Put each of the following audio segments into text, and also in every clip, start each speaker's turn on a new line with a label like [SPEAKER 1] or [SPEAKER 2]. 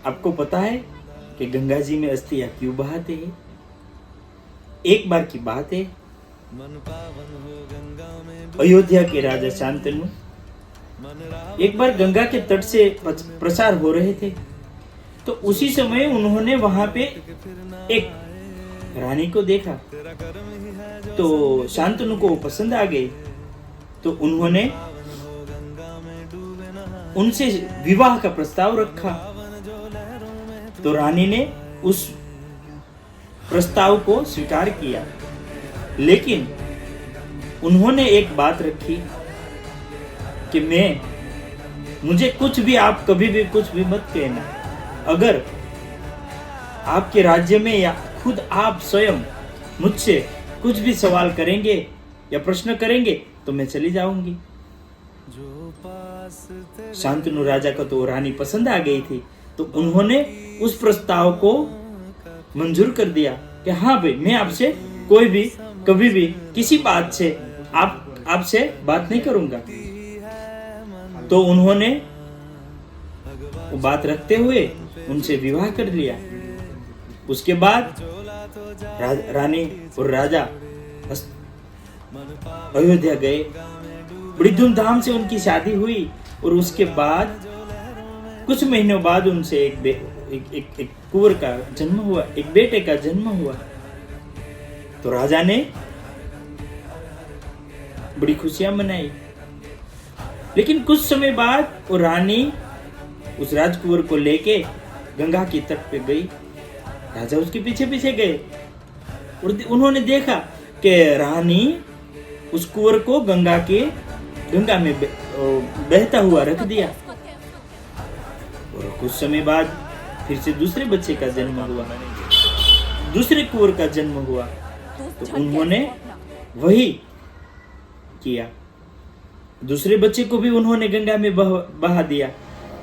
[SPEAKER 1] आपको पता है कि गंगा जी में अस्थियां क्यों बहाते हैं? एक बार की बात है, अयोध्या के राजा शांतनु एक बार गंगा के तट से प्रसार हो रहे थे। तो उसी समय उन्होंने वहां पे एक रानी को देखा। तो शांतनु को पसंद आ गई। तो उन्होंने उनसे विवाह का प्रस्ताव रखा। तो रानी ने उस प्रस्ताव को स्वीकार किया, लेकिन उन्होंने एक बात रखी कि मुझे कुछ भी, आप कभी भी कुछ भी मत कहना। अगर आपके राज्य में या खुद आप स्वयं मुझसे कुछ भी सवाल करेंगे या प्रश्न करेंगे तो मैं चली जाऊंगी। शांतनु राजा को तो रानी पसंद आ गई थी। तो उन्होंने उस प्रस्ताव को मंजूर कर दिया कि हाँ भाई, मैं आपसे कोई भी कभी भी किसी बात से आपसे बात नहीं करूंगा। तो उन्होंने वो बात रखते हुए उनसे विवाह कर लिया। उसके बाद रानी और राजा अयोध्या गए। बड़ी धूमधाम से उनकी शादी हुई और उसके बाद कुछ महीनों बाद उनसे एक कुंवर का जन्म हुआ, एक बेटे का जन्म हुआ। तो राजा ने बड़ी खुशियां मनाई। लेकिन कुछ समय बाद वो रानी उस राजकुंवर को लेके गंगा के तट पे गई। राजा उसके पीछे पीछे गए और उन्होंने देखा कि रानी उस कुंवर को गंगा में बहता हुआ रख दिया। और कुछ समय बाद फिर से दूसरे बच्चे का जन्म हुआ, दूसरे कुंवर का जन्म हुआ। तो उन्होंने वही किया, दूसरे बच्चे को भी उन्होंने गंगा में बहा दिया।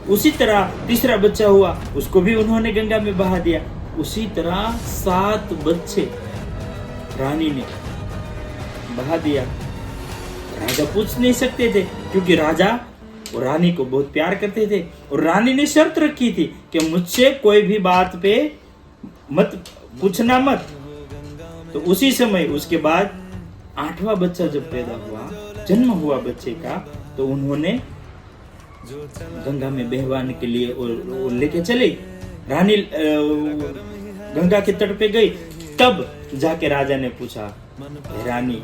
[SPEAKER 1] उसी तरह तीसरा बच्चा हुआ, उसको भी उन्होंने गंगा में बहा दिया। उसी तरह 7 बच्चे रानी ने बहा दिया। राजा पूछ नहीं सकते थे, क्योंकि राजा और रानी को बहुत प्यार करते थे। और रानी ने शर्त रखी थी कि मुझसे कोई भी बात पे मत पूछना मत। तो उसी समय उसके बाद 8वां बच्चा जब पैदा हुआ, जन्म हुआ बच्चे का, तो उन्होंने गंगा में बहवाने के लिए और लेके चले। रानी गंगा के तट पे गई। तब जाके राजा ने पूछा, रानी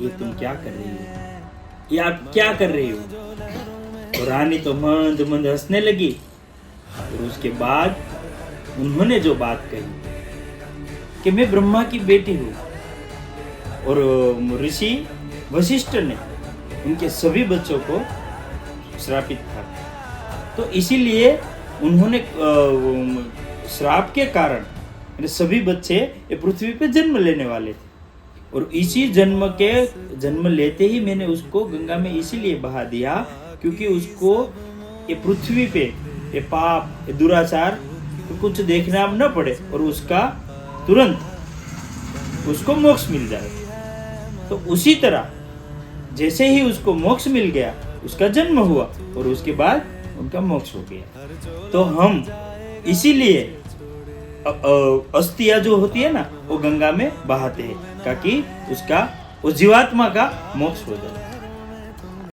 [SPEAKER 1] ये तुम क्या कर रही हो, ये आप क्या कर रही हो? तो रानी तो मंद मंद हंसने लगी। और उसके बाद उन्होंने जो बात कही कि मैं ब्रह्मा की बेटी हूँ और ऋषि वशिष्ठ ने उनके सभी बच्चों को श्रापित था। तो इसीलिए उन्होंने श्राप के कारण सभी बच्चे ये पृथ्वी पे जन्म लेने वाले थे। और इसी जन्म लेते ही मैंने उसको गंगा में इसीलिए बहा दिया, क्योंकि उसको ये पृथ्वी पे ये पाप, ये दुराचार तो कुछ देखना न पड़े और उसका तुरंत उसको मोक्ष मिल जाए। तो उसी तरह जैसे ही उसको मोक्ष मिल गया, उसका जन्म हुआ और उसके बाद उनका मोक्ष हो गया। तो हम इसीलिए अस्थियां जो होती है ना, वो गंगा में बहाते हैं ताकि उसका, उस जीवात्मा का मोक्ष हो जाए।